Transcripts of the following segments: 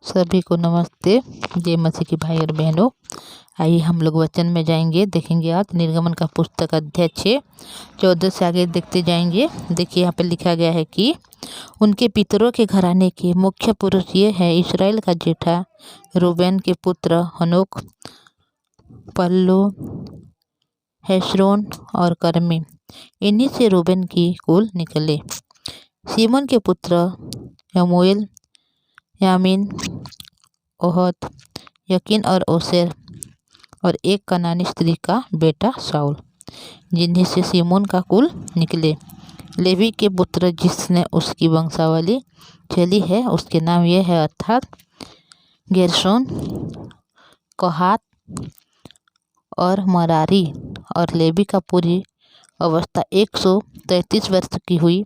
सभी को नमस्ते। जय मसीह की भाई और बहनों, आइए हम लोग वचन में जाएंगे। देखेंगे आज निर्गमन का पुस्तक अध्याय 6 14 से आगे देखते जाएंगे। देखिए यहाँ पे लिखा गया है कि उनके पितरों के घराने के मुख्य पुरुष ये है: इस्राएल का जेठा रूबेन के पुत्र हनोक, पल्लू, हेस्रोन और कर्मी। इन्हीं से रूबेन की कुल निकले। सीमोन के पुत्र यमूएल, यामीन, ओहद, यकीन और ओसेर, और एक कनानी स्त्री का बेटा शाऊल, जिन्हीं से सीमोन का कुल निकले। लेवी के पुत्र जिसने उसकी वंशावली चली है उसके नाम ये है, अर्थात गेरशोन, कोहात और मरारी। और लेवी का पूरी अवस्था 133 वर्ष की हुई।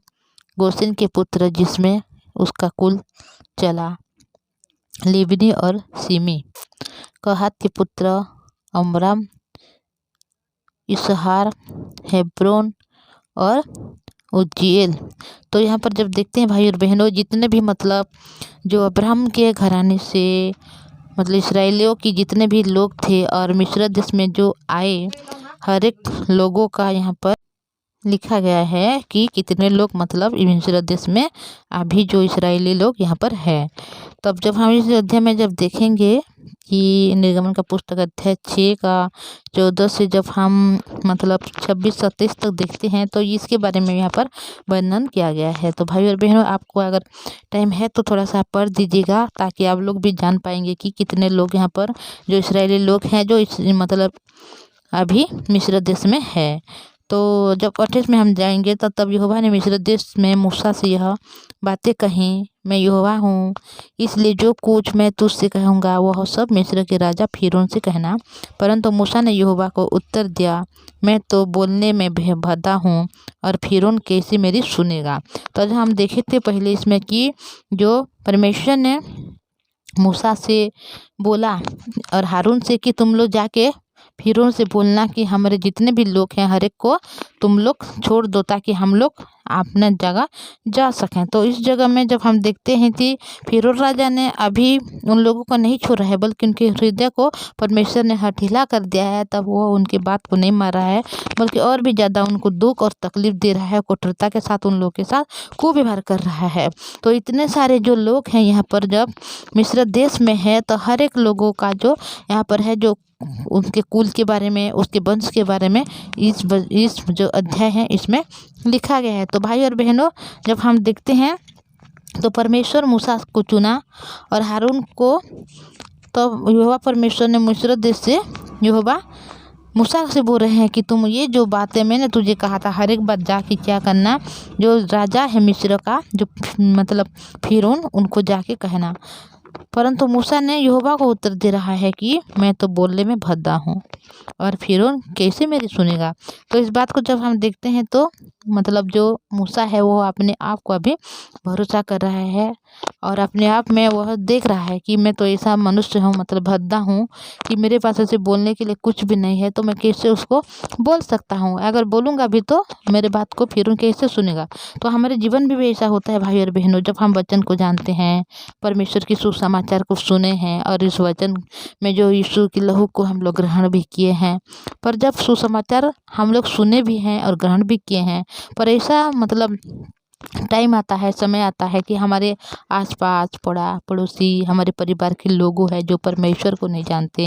गोसेन के पुत्र जिसमें उसका कुल चला, लिब्नी और सिमी। कहात के पुत्र अमराम, इसहार, हेब्रोन और उज्जीएल। तो यहाँ पर जब देखते हैं भाई और बहनों, जितने भी जो अब्राहम के घराने से इसराइलियों की जितने भी लोग थे और मिस्र देश में जो आए, हर एक लोगों का यहाँ पर लिखा गया है कि कितने लोग मिस्र देश में अभी जो इस्राएली लोग यहाँ पर है। तब जब हम इस अध्याय में जब देखेंगे कि निर्गमन का पुस्तक अध्याय 6 का 14 से जब हम 26-27 तक देखते हैं तो इसके बारे में यहाँ पर वर्णन किया गया है। तो भाई और बहनों, आपको अगर टाइम है तो थोड़ा सा पढ़ दीजिएगा, ताकि आप लोग भी जान पाएंगे कि कितने लोग यहाँ पर जो इस्राएली लोग हैं जो अभी मिस्र देश में है। तो जब 28 में हम जाएंगे तब यहोवा ने मिस्र देश में मूसा से यह बातें कहीं, मैं यहोवा हूँ, इसलिए जो कुछ मैं तुझसे कहूँगा वह सब मिस्र के राजा फिरौन से कहना। परंतु मूसा ने यहोवा को उत्तर दिया, मैं तो बोलने में भद्दा हूँ और फिरौन कैसे मेरी सुनेगा। तो हम देखे थे पहले इसमें कि जो परमेश्वर ने मूसा से बोला और हारून से कि तुम लोग जाके फिरौन से बोलना कि हमारे जितने भी लोग हैं हर एक को तुम लोग छोड़ दो, ताकि हम लोग अपना जगह जा सकें। तो इस जगह में जब हम देखते हैं कि फिरौन राजा ने अभी उन लोगों को नहीं छोड़ा है, बल्कि उनके हृदय को परमेश्वर ने हठीला कर दिया है। तब वो उनकी बात को नहीं मार रहा है, बल्कि और भी ज़्यादा उनको दुख और तकलीफ दे रहा है, कठोरता के साथ उन लोगों के साथ कुव्यवहार कर रहा है। तो इतने सारे जो लोग हैं यहाँ पर जब मिस्र देश में है, तो हर एक लोगों का जो यहाँ पर है, जो उनके कुल के बारे में, उसके वंश के बारे में इस जो अध्याय है इसमें लिखा गया है। तो भाई और बहनों, जब हम देखते हैं तो परमेश्वर मूसा को चुना और हारून को, तो यहोवा परमेश्वर ने मिस्र देश से यहोवा मूसा से बोल रहे हैं कि तुम ये जो बातें मैंने तुझे कहा था हर एक बात जाके क्या करना, जो राजा है मिस्र का, जो फिरौन, उनको जाके कहना। परंतु मूसा ने यहोवा को उत्तर दे रहा है कि मैं तो बोलने में भद्दा हूँ और फिरौन कैसे मेरी सुनेगा। तो इस बात को जब हम देखते हैं तो जो मूसा है वो अपने आप को अभी भरोसा कर रहा है और अपने आप में वह देख रहा है कि मैं तो ऐसा मनुष्य हूँ, भद्दा हूँ, कि मेरे पास ऐसे बोलने के लिए कुछ भी नहीं है, तो मैं कैसे उसको बोल सकता हूँ। अगर बोलूँगा भी तो मेरे बात को फिरौन कैसे सुनेगा। तो हमारे जीवन में भी ऐसा होता है भाई और बहनों, जब हम वचन को जानते हैं, परमेश्वर की सुसमाचार को सुने हैं और इस वचन में जो यीशु की लहू को हम लोग ग्रहण भी किए हैं, पर जब सुसमाचार हम लोग सुने भी हैं और ग्रहण भी किए हैं, पर ऐसा टाइम आता है, समय आता है कि हमारे आसपास पड़ोसी, हमारे परिवार के लोग हैं जो परमेश्वर को नहीं जानते,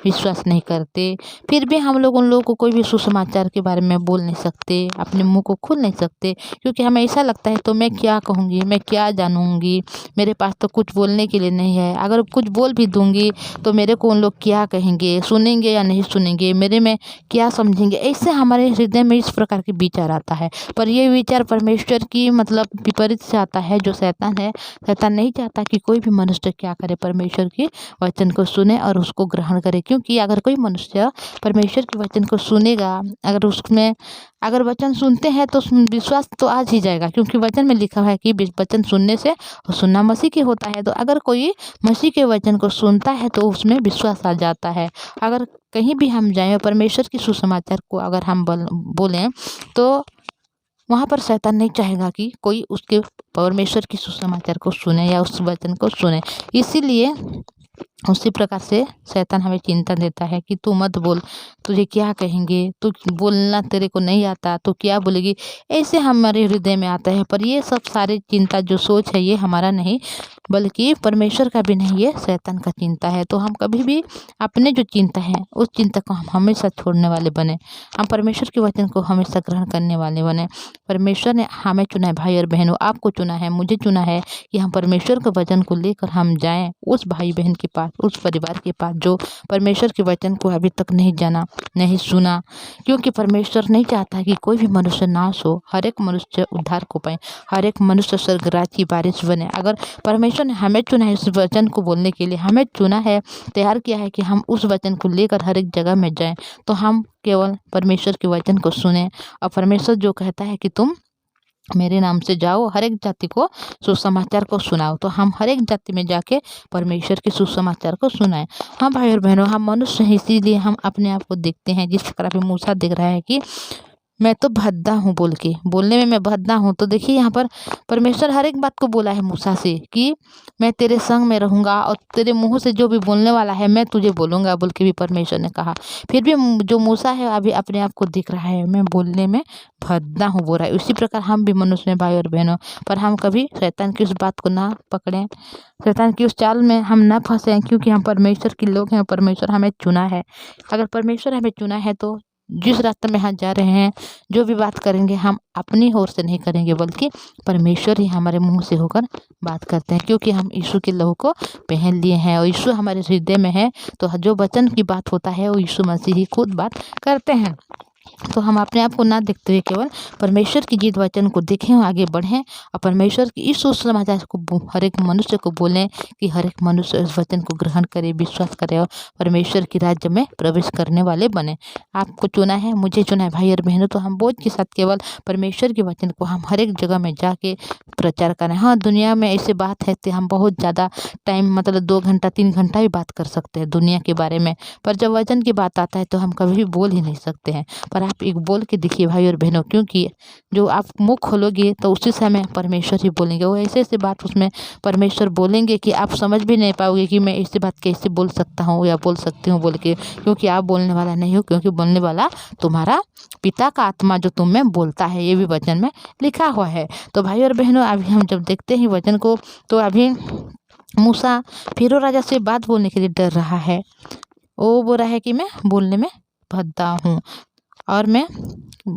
विश्वास नहीं करते, फिर भी हम लोग उन लोगों को कोई भी सुसमाचार के बारे में बोल नहीं सकते, अपने मुंह को खोल नहीं सकते, क्योंकि हमें ऐसा लगता है तो मैं क्या कहूँगी, मैं क्या जानूँगी, मेरे पास तो कुछ बोलने के लिए नहीं है। अगर कुछ बोल भी दूँगी तो मेरे को उन लोग क्या कहेंगे, सुनेंगे या नहीं सुनेंगे, मेरे में क्या समझेंगे। ऐसे हमारे हृदय में इस प्रकार के विचार आता है। पर ये विचार परमेश्वर की विपरीत से आता है, जो शैतान है। शैतान नहीं चाहता कि कोई भी मनुष्य क्या करे, परमेश्वर के वचन को सुने और उसको ग्रहण करे। क्योंकि अगर कोई मनुष्य परमेश्वर के वचन को सुनेगा, अगर वचन सुनते हैं तो विश्वास तो आ ही जाएगा, क्योंकि वचन में लिखा है कि वचन सुनने से और सुनना मसीह की होता है। तो अगर कोई मसीह के वचन को सुनता है तो उसमें विश्वास आ जाता है। अगर कहीं भी हम जाएं, परमेश्वर की सुसमाचार को अगर हम बोलें तो वहाँ पर शैतान नहीं चाहेगा कि कोई उसके परमेश्वर की सुसमाचार को सुने या उस वचन को सुने। इसीलिए उसी प्रकार से शैतान हमें चिंता देता है कि तू मत बोल, तुझे क्या कहेंगे, तू बोलना तेरे को नहीं आता तो क्या बोलेगी, ऐसे हमारे हृदय में आता है। पर ये सब सारी चिंता जो सोच है ये हमारा नहीं, बल्कि परमेश्वर का भी नहीं, ये शैतान का चिंता है। तो हम कभी भी अपने जो चिंता है उस चिंता को हम हमेशा छोड़ने वाले बने, हम परमेश्वर के वचन को हमेशा ग्रहण करने वाले बने। परमेश्वर ने हमें चुना है भाई और बहनों, आपको चुना है, मुझे चुना है कि हम परमेश्वर के वचन को लेकर हम जाएं उस भाई बहन के पास, उस परिवार के पास जो परमेश्वर के वचन को अभी तक नहीं जाना, नहीं सुना। क्योंकि परमेश्वर नहीं चाहता कि कोई भी मनुष्य नाश हो, हर एक मनुष्य उद्धार को पाए, हर एक मनुष्य स्वर्गराज की वारिस बने। अगर परमेश्वर ने हमें चुना है इस वचन को बोलने के लिए, हमें चुना है, तैयार किया है कि हम उस वचन को लेकर हर एक जगह में जाएं, तो हम केवल परमेश्वर के वचन को सुने। और परमेश्वर जो कहता है कि तुम मेरे नाम से जाओ, हर एक जाति को सुसमाचार को सुनाओ, तो हम हर एक जाति में जाके परमेश्वर के सुसमाचार को सुनाएं। हाँ भाई और बहनों, हम मनुष्य हैं, इसीलिए हम अपने आप को देखते हैं। जिस प्रकार अभी मूसा देख रहा है कि मैं तो भद्दा हूँ, बोल के बोलने में मैं भद्दा हूँ। तो देखिए यहाँ पर परमेश्वर हर एक बात को बोला है मूसा से कि मैं तेरे संग में रहूँगा और तेरे मुंह से जो भी बोलने वाला है मैं तुझे बोलूँगा, बोल के भी परमेश्वर ने कहा। फिर भी जो मूसा है अभी अपने आप को दिख रहा है मैं बोलने में भद्दा हूँ, बोल रहा है। उसी प्रकार हम भी मनुष्य में भाई और बहनों, पर हम कभी शैतान की उस बात को ना पकड़ें, शैतान की उस चाल में हम ना फंसें, क्योंकि हम परमेश्वर के लोग हैं, परमेश्वर हमें चुना है। अगर परमेश्वर हमें चुना है तो जिस रास्ते में हम जा रहे हैं, जो भी बात करेंगे हम अपनी ओर से नहीं करेंगे, बल्कि परमेश्वर ही हमारे मुंह से होकर बात करते हैं। क्योंकि हम यीशु के लहू को पहन लिए हैं और यीशु हमारे हृदय में है, तो जो वचन की बात होता है वो यीशु मसीह ही खुद बात करते हैं। तो हम अपने आप को ना देखते हुए केवल परमेश्वर की जिद वचन को देखें और आगे बढ़ें, और परमेश्वर की इस सुसमाचार को हर एक मनुष्य को बोलें कि हर एक मनुष्य इस वचन को ग्रहण करे, विश्वास करे और परमेश्वर की राज्य में प्रवेश करने वाले बने। आपको चुना है, मुझे चुना है भाई और बहनों, तो हम बोझ के साथ केवल परमेश्वर के वचन को हम हर एक जगह में जाके प्रचार करें। हाँ, दुनिया में ऐसी बात है कि हम बहुत ज़्यादा टाइम, मतलब 2 घंटा 3 घंटा भी बात कर सकते हैं दुनिया के बारे में, पर जब वचन की बात आता है तो हम कभी भी बोल ही नहीं सकते हैं। पर आप एक बोल के देखिए भाई और बहनों, क्योंकि जो आप मुँह खोलोगे तो उसी समय परमेश्वर ही बोलेंगे। वो ऐसे ऐसे बात उसमें परमेश्वर बोलेंगे कि आप समझ भी नहीं पाओगे कि मैं ऐसी बात कैसे बोल सकता हूँ या बोल सकती हूँ, बोल के। क्योंकि आप बोलने वाला नहीं हो, क्योंकि बोलने वाला तुम्हारा पिता का आत्मा जो तुम में बोलता है, ये भी वचन में लिखा हुआ है। तो भाई और बहनों, अभी हम जब देखते हैं वचन को, तो अभी मूसा फिरौन राजा से बात बोलने के लिए डर रहा है। वो बोल रहा है कि मैं बोलने में भद्दा हूँ, और मैं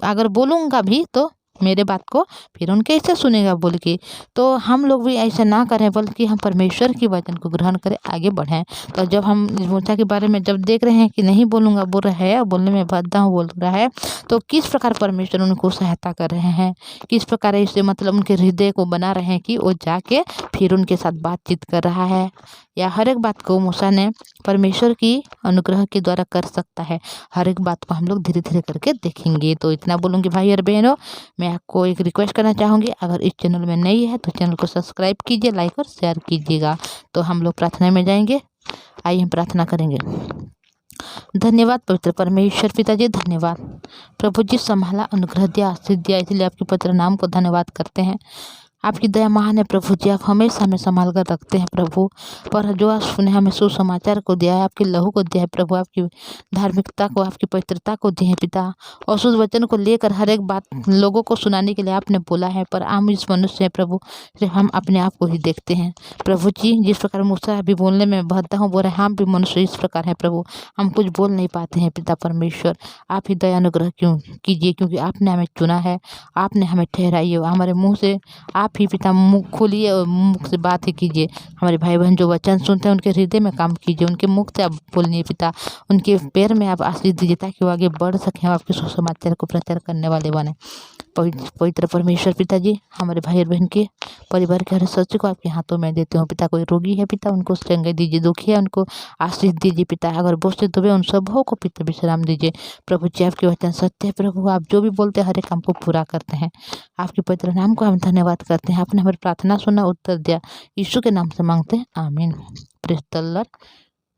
अगर बोलूँगा भी तो मेरे बात को फिरौन कैसे सुनेगा, बोल के। तो हम लोग भी ऐसा ना करें, बल्कि हम परमेश्वर की वचन को ग्रहण करें, आगे बढ़ें। तो जब हम मूसा के बारे में जब देख रहे हैं कि नहीं बोलूँगा बोल रहा है और बोलने में भद्दा हूँ बोल रहा है, तो किस प्रकार परमेश्वर उनको सहायता कर रहे हैं, किस प्रकार इससे मतलब उनके हृदय को बना रहे हैं कि वो जाके फिर उनके साथ बातचीत कर रहा है। या हर एक बात को मूसा ने परमेश्वर की अनुग्रह के द्वारा कर सकता है। हर एक बात को हम लोग धीरे धीरे करके देखेंगे। तो इतना बोलूँगी भाई और बहनों, मैं आपको एक रिक्वेस्ट करना चाहूँगी, अगर इस चैनल में नई है तो चैनल को सब्सक्राइब कीजिए, लाइक और शेयर कीजिएगा। तो हम लोग प्रार्थना में जाएंगे। आइए हम प्रार्थना करेंगे। धन्यवाद पवित्र परमेश्वर पिताजी, धन्यवाद प्रभु जी, संभाला, अनुग्रह दिया, आशीष दिया, इसलिए आपके पवित्र नाम को धन्यवाद करते हैं। आपकी दया महान है प्रभु जी, आप हमेशा हमें संभाल कर रखते हैं प्रभु। पर जो आपने हमें सुसमाचार को दिया है, आपके लहू को दिया है प्रभु, आपकी धार्मिकता को, आपकी पवित्रता को दिए हैं पिता, और उस वचन को लेकर हर एक बात लोगों को सुनाने के लिए आपने बोला है। पर हम इस मनुष्य हैं प्रभु, सिर्फ हम अपने आप को ही देखते हैं प्रभु जी। जिस प्रकार मूसा अभी बोलने में भद्दा हूँ बोल रहे हैं, हम भी मनुष्य इस प्रकार है प्रभु, हम कुछ बोल नहीं पाते हैं पिता परमेश्वर। आप ही दया अनुग्रह क्यों कीजिए, क्योंकि आपने हमें चुना है, आपने हमें ठहराई है। हमारे मुँह से आप ही पिता मुख खोलिए और मुख से बात ही कीजिए। हमारे भाई बहन जो वचन सुनते हैं उनके हृदय में काम कीजिए, उनके मुख से आप बोलिए पिता, उनके पैर में आप आशीष दीजिए, ताकि वो आगे बढ़ सकें और आपके सुसमाचार को प्रचार करने वाले बने। पवित्र परमेश्वर पिताजी, हमारे भाई और बहन के परिवार के हर सदस्य को आपके हाथों में देते हो पिता। कोई रोगी है पिता, उनको चंगाई दीजिए, दुखी है उनको आशीष दीजिए पिता, अगर बोझ से दुबे उन सबों को पिता विश्राम दीजिए प्रभु जी। आपके वचन सत्य है प्रभु, आप जो भी बोलते हैं हर एक काम को पूरा करते हैं। आपके पवित्र नाम को हम धन्यवाद करते हैं, आपने हमारी प्रार्थना सुना, उत्तर दिया, यीशु के नाम से मांगते हैं, आमीन। Praise the Lord,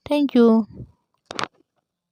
thank you.